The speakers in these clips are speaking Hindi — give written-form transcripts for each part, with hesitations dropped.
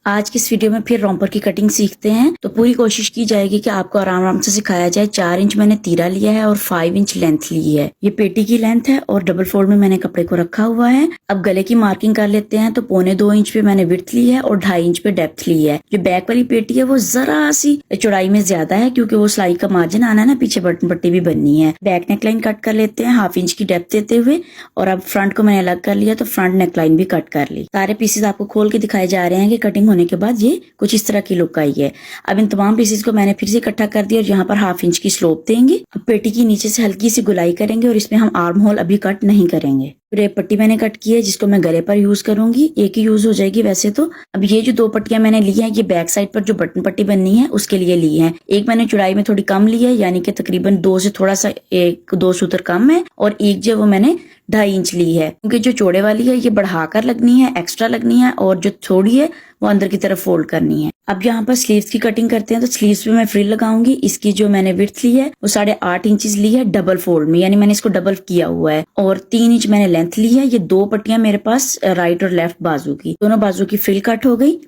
आज की इस वीडियो में फिर रोम्पर की कटिंग सीखते हैं। तो पूरी कोशिश की जाएगी कि आपको आराम से सिखाया जाए। 4 इंच मैंने तीरा लिया है और 5 इंच लेंथ ली है। ये पेटी की लेंथ है और डबल फोल्ड में मैंने कपड़े को रखा हुआ है। अब गले की मार्किंग कर लेते हैं। तो 1.25 इंच पे मैंने विड्थ ली है और 2.5 इंच पे डेप्थ ली है। जो बैक वाली पेटी है वो जरा सी चौड़ाई में ज्यादा है क्योंकि वो सिलाई का मार्जिन आना है ना, पीछे बटन पट्टी भी बननी है। बैक नेकलाइन कट कर लेते हैं 1/2 इंच की डेप्थ देते हुए। और अब फ्रंट को मैंने अलग कर लिया तो फ्रंट नेकलाइन भी कट कर ली। सारे पीसेस आपको खोल के दिखाए जा रहे हैं कि कटिंग होने के बाद ये कुछ इस तरह की लुक आई है। अब इन तमाम पीसेस को मैंने फिर से इकट्ठा कर दिया और यहाँ पर 1/2 इंच की स्लोप देंगे। अब पेटी की नीचे से हल्की सी गुलाई करेंगे और इसमें हम आर्म होल अभी कट नहीं करेंगे। फिर एक पट्टी मैंने कट की है जिसको मैं गले पर यूज करूंगी। एक ही यूज हो जाएगी वैसे तो। अब ये जो 2 पट्टियां मैंने ली है ये बैक साइड पर जो बटन पट्टी बननी है उसके लिए ली है। एक मैंने चौड़ाई में थोड़ी कम ली है यानी कि तकरीबन 2 से थोड़ा सा 1-2 सूत्र कम है। और एक जो वो मैंने 2.5 इंच ली है क्योंकि जो चौड़े वाली है ये बढ़ाकर लगनी है, एक्स्ट्रा लगनी है, और जो थोड़ी है वो अंदर की तरफ फोल्ड करनी है। अब यहाँ पर स्लीव्स की कटिंग करते हैं। तो स्लीव्स पे मैं फ्रिल लगाऊंगी। इसकी जो मैंने विड्थ ली है वो 8.5 इंचेस ली है डबल फोल्ड में, यानी मैंने इसको डबल किया हुआ है। और 3 इंच मैंने लेंथ ली है। ये 2 पट्टियां मेरे पास राइट और लेफ्ट बाजू की, दोनों बाजू की फ्रिल कट हो गई।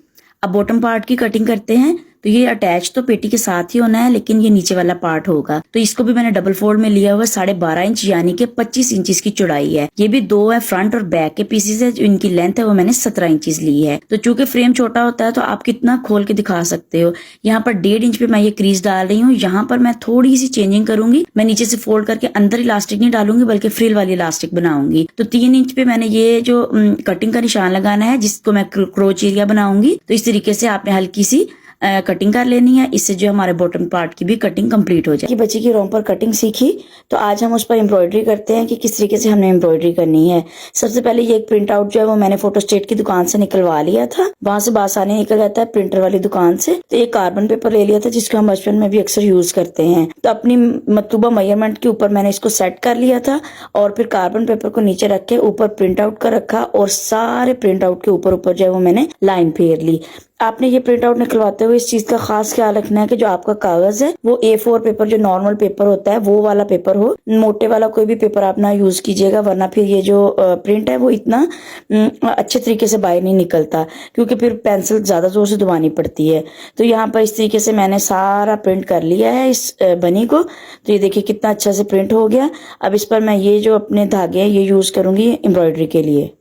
अब बॉटम पार्ट की कटिंग करते हैं। तो ये अटैच तो पेटी के साथ ही होना है लेकिन ये नीचे वाला पार्ट होगा। तो इसको भी मैंने डबल फोल्ड में लिया हुआ 12.5 इंच यानी कि 25 इंच की चौड़ाई है। ये भी 2 है फ्रंट और बैक के पीसेस है। जो इनकी लेंथ है वो मैंने 17 इंचेस ली है। तो चूंकि फ्रेम छोटा होता है तो आप कितना खोल के दिखा सकते हो। यहाँ पर 1.5 इंच पे मैं ये क्रीज डाल रही हूँ। यहाँ पर मैं थोड़ी सी चेंजिंग करूंगी। मैं नीचे से फोल्ड करके अंदर इलास्टिक नहीं डालूंगी बल्कि फ्रिल वाली इलास्टिक बनाऊंगी। तो 3 इंच पे मैंने ये जो कटिंग का निशान लगाना है जिसको मैं क्रोच एरिया बनाऊंगी। तो इस तरीके से आपने हल्की सी कटिंग कर लेनी है। इससे जो हमारे बॉटम पार्ट की भी कटिंग कंप्लीट हो जाए। बच्ची की रोम्पर कटिंग सीखी तो आज हम उस पर एम्ब्रॉयडरी करते हैं कि किस तरीके से हमने एम्ब्रॉयडरी करनी है। सबसे पहले ये एक प्रिंट आउट जो है वो मैंने फोटोस्टेट की दुकान से निकलवा लिया था। वहां से बासानी निकल जाता है प्रिंटर वाली दुकान से। तो एक कार्बन पेपर ले लिया था जिसको हम बचपन में भी अक्सर यूज करते हैं। तो अपनी मतलूबा मेजरमेंट के ऊपर मैंने इसको सेट कर लिया था और फिर कार्बन पेपर को नीचे रख के ऊपर प्रिंट आउट का रखा और सारे प्रिंट आउट के ऊपर ऊपर जो है वो मैंने लाइन फेर ली। आपने ये प्रिंट आउट निकलवाते हुए इस चीज का खास ख्याल रखना है कि जो आपका कागज है वो A4 पेपर जो नॉर्मल पेपर होता है वो वाला पेपर हो। मोटे वाला कोई भी पेपर आप ना यूज कीजिएगा वरना फिर ये जो प्रिंट है वो इतना अच्छे तरीके से बाहर नहीं निकलता क्योंकि फिर पेंसिल ज्यादा जोर से दबानी पड़ती है। तो यहाँ पर इस तरीके से मैंने सारा प्रिंट कर लिया है इस बनी को। तो ये देखिए कितना अच्छा से प्रिंट हो गया। अब इस पर मैं ये जो अपने धागे हैं ये यूज करूंगी एम्ब्रॉयडरी के लिए।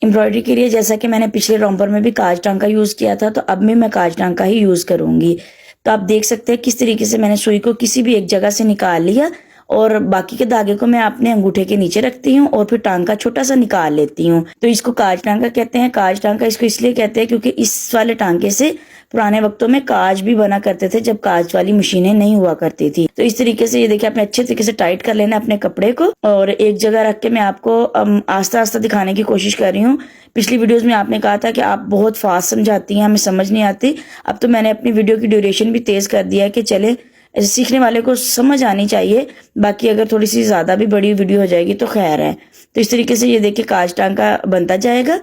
एम्ब्रॉयडरी के लिए जैसा कि मैंने पिछले रोम्पर में भी काज टांका यूज किया था तो अब भी मैं काज टांका ही यूज करूंगी। तो आप देख सकते हैं किस तरीके से मैंने सुई को किसी भी एक जगह से निकाल लिया और बाकी के धागे को मैं अपने अंगूठे के नीचे रखती हूँ और फिर टांका छोटा सा निकाल लेती हूँ। तो इसको काज टांका कहते हैं। काज टांका इसको इसलिए कहते हैं क्योंकि इस वाले टांके से पुराने वक्तों में काज भी बना करते थे जब काज वाली मशीनें नहीं हुआ करती थी। तो इस तरीके से ये देखिए आपने अच्छे तरीके से टाइट कर लेना अपने कपड़े को और एक जगह रख के मैं आपको आस्ता आस्ता दिखाने की कोशिश कर रही हूँ। पिछली वीडियोस में आपने कहा था कि आप बहुत फास्ट समझाती हैं, हमें समझ नहीं आती। अब तो मैंने अपनी वीडियो की ड्यूरेशन भी तेज कर दिया है कि चले सीखने वाले को समझ आनी चाहिए। बाकी अगर थोड़ी सी ज्यादा भी बड़ी वीडियो हो जाएगी तो खैर है। तो इस तरीके से ये देखिए काज टांका बनता जाएगा।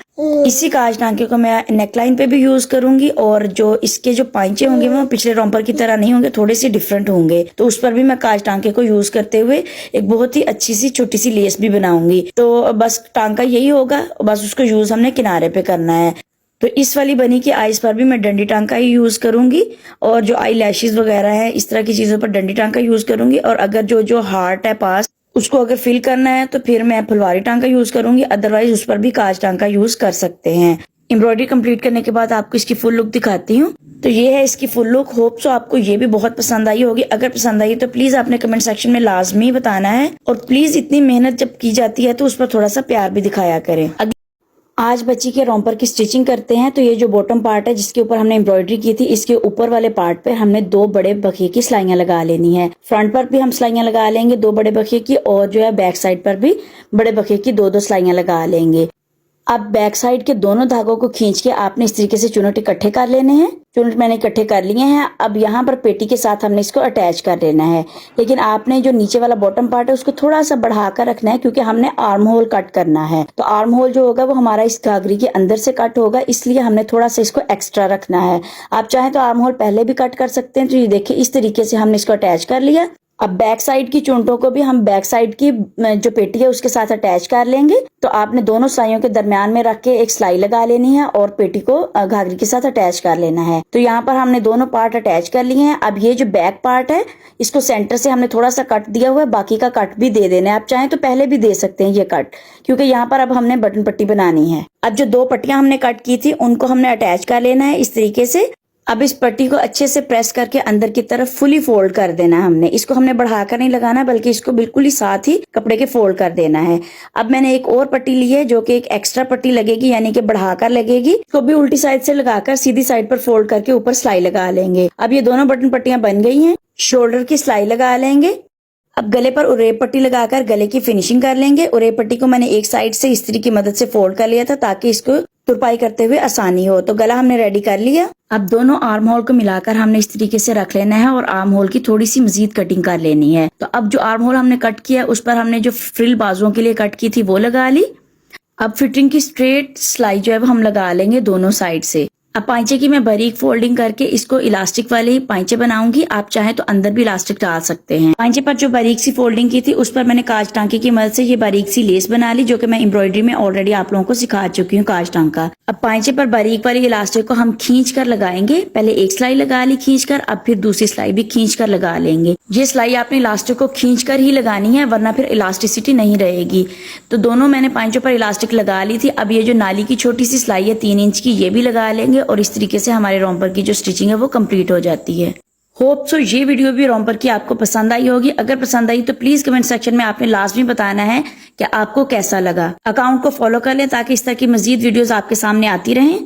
इसी काज टांके को मैं नेकलाइन पे भी यूज करूंगी और जो इसके जो पांचे होंगे वो पिछले रोम्पर की तरह नहीं होंगे, थोड़े से डिफरेंट होंगे। तो उस पर भी मैं काज टांके को यूज करते हुए एक बहुत ही अच्छी सी छोटी सी लेस भी बनाऊंगी। तो बस टांका यही होगा, बस उसको यूज हमने किनारे पे करना है। तो इस वाली बनी की आईज पर भी मैं डंडी टांका ही यूज करूंगी और जो आई लैशेज वगैरह है इस तरह की चीजों पर डंडी टांका यूज करूंगी। और अगर जो जो हार्ट है पास उसको अगर फिल करना है तो फिर मैं फुलवारी टांका यूज करूंगी, अदरवाइज उस पर भी काज टांका यूज कर सकते हैं। एम्ब्रॉयडरी कंप्लीट करने के बाद आपको इसकी फुल लुक दिखाती हूँ। तो ये है इसकी फुल लुक। होप सो आपको ये भी बहुत पसंद आई होगी। अगर पसंद आई तो प्लीज आपने कमेंट सेक्शन में लाजमी बताना है और प्लीज इतनी मेहनत जब की जाती है तो उस पर थोड़ा सा प्यार भी दिखाया करें। आज बच्ची के रोम्पर की स्टिचिंग करते हैं। तो ये जो बॉटम पार्ट है जिसके ऊपर हमने एम्ब्रॉयडरी की थी इसके ऊपर वाले पार्ट पे हमने 2 बड़े बखिए की सिलाइयां लगा लेनी है। फ्रंट पर भी हम सिलाइयां लगा लेंगे 2 बड़े बखिए की और जो है बैक साइड पर भी बड़े बखिए की 2-2 सिलाइयां लगा लेंगे। अब बैक साइड के दोनों धागों को खींच के आपने इस तरीके से चुनट इकट्ठे कर लेने हैं। चुनट मैंने इकट्ठे कर लिए हैं। अब यहाँ पर पेटी के साथ हमने इसको अटैच कर लेना है। लेकिन आपने जो नीचे वाला बॉटम पार्ट है उसको थोड़ा सा बढ़ाकर रखना है क्योंकि हमने आर्म होल कट करना है। तो आर्म होल जो होगा वो हमारा इस घाघरी के अंदर से कट होगा, इसलिए हमने थोड़ा सा इसको एक्स्ट्रा रखना है। आप चाहें तो आर्म होल पहले भी कट कर सकते हैं। तो ये देखिए इस तरीके से हमने इसको अटैच कर लिया। अब बैक साइड की चुंटों को भी हम बैक साइड की जो पेटी है उसके साथ अटैच कर लेंगे। तो आपने दोनों सिलाइयों के दरमियान में रख के एक सिलाई लगा लेनी है और पेटी को घाघरी के साथ अटैच कर लेना है। तो यहाँ पर हमने दोनों पार्ट अटैच कर लिए हैं। अब ये जो बैक पार्ट है इसको सेंटर से हमने थोड़ा सा कट दिया हुआ है, बाकी का कट भी दे देना है। आप चाहें तो पहले भी दे सकते हैं ये कट, क्योंकि यहाँ पर अब हमने बटन पट्टी बनानी है। अब जो 2 पट्टियां हमने कट की थी उनको हमने अटैच कर लेना है इस तरीके से। अब इस पट्टी को अच्छे से प्रेस करके अंदर की तरफ फुली फोल्ड कर देना है हमने। इसको हमने बढ़ाकर नहीं लगाना, बल्कि इसको बिल्कुल ही साथ ही कपड़े के फोल्ड कर देना है। अब मैंने एक और पट्टी ली है जो कि एक एक्स्ट्रा पट्टी लगेगी, यानी कि बढ़ाकर लगेगी। इसको भी उल्टी साइड से लगाकर सीधी साइड पर फोल्ड करके ऊपर सिलाई लगा लेंगे। अब ये दोनों बटन पट्टियां बन गई हैं। शोल्डर की सिलाई लगा लेंगे। अब गले पर उरेब पट्टी लगाकर गले की फिनिशिंग कर लेंगे। उरेब पट्टी को मैंने एक साइड से इस्त्री की मदद से फोल्ड कर लिया था ताकि इसको तुरपाई करते हुए आसानी हो। तो गला हमने रेडी कर लिया। अब दोनों आर्म होल को मिलाकर हमने इस तरीके से रख लेना है और आर्म होल की थोड़ी सी मजीद कटिंग कर लेनी है। तो अब जो आर्म होल हमने कट किया उस पर हमने जो फ्रिल बाजुओं के लिए कट की थी वो लगा ली। अब फिटिंग की स्ट्रेट सिलाई जो है हम लगा लेंगे दोनों साइड से। अब पांचे की मैं बारीक फोल्डिंग करके इसको इलास्टिक वाले ही पांचे बनाऊंगी। आप चाहे तो अंदर भी इलास्टिक डाल सकते हैं। पांचे पर जो बारीक सी फोल्डिंग की थी उस पर मैंने काज टांके की मदद से ये बारीक सी लेस बना ली, जो कि मैं एम्ब्रॉयडरी में ऑलरेडी आप लोगों को सिखा चुकी हूँ काज टांका। अब पांचे पर बारीक वाली इलास्टिक को हम खींच कर लगाएंगे। पहले एक सिलाई लगा ली खींच कर, अब फिर दूसरी सिलाई भी खींच कर लगा लेंगे। ये सिलाई आपने इलास्टिक को खींच कर ही लगानी है, वरना फिर इलास्टिसिटी नहीं रहेगी। तो दोनों मैंने पांचों पर इलास्टिक लगा ली थी। अब ये जो नाली की छोटी सी सिलाई है 3 इंच की, ये भी लगा लेंगे और इस तरीके से हमारे रोम्पर की जो स्टिचिंग है वो कंप्लीट हो जाती है। होप सो ये वीडियो भी रोम्पर की आपको पसंद आई होगी। अगर पसंद आई तो प्लीज कमेंट सेक्शन में आपने लाजमी बताना है कि आपको कैसा लगा। अकाउंट को फॉलो कर लें ताकि इस तरह की मजीद वीडियोस आपके सामने आती रहें।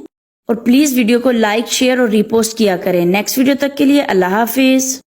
और प्लीज वीडियो को लाइक, शेयर और रीपोस्ट किया करें। नेक्स्ट वीडियो तक के लिए अल्लाह हाफिज।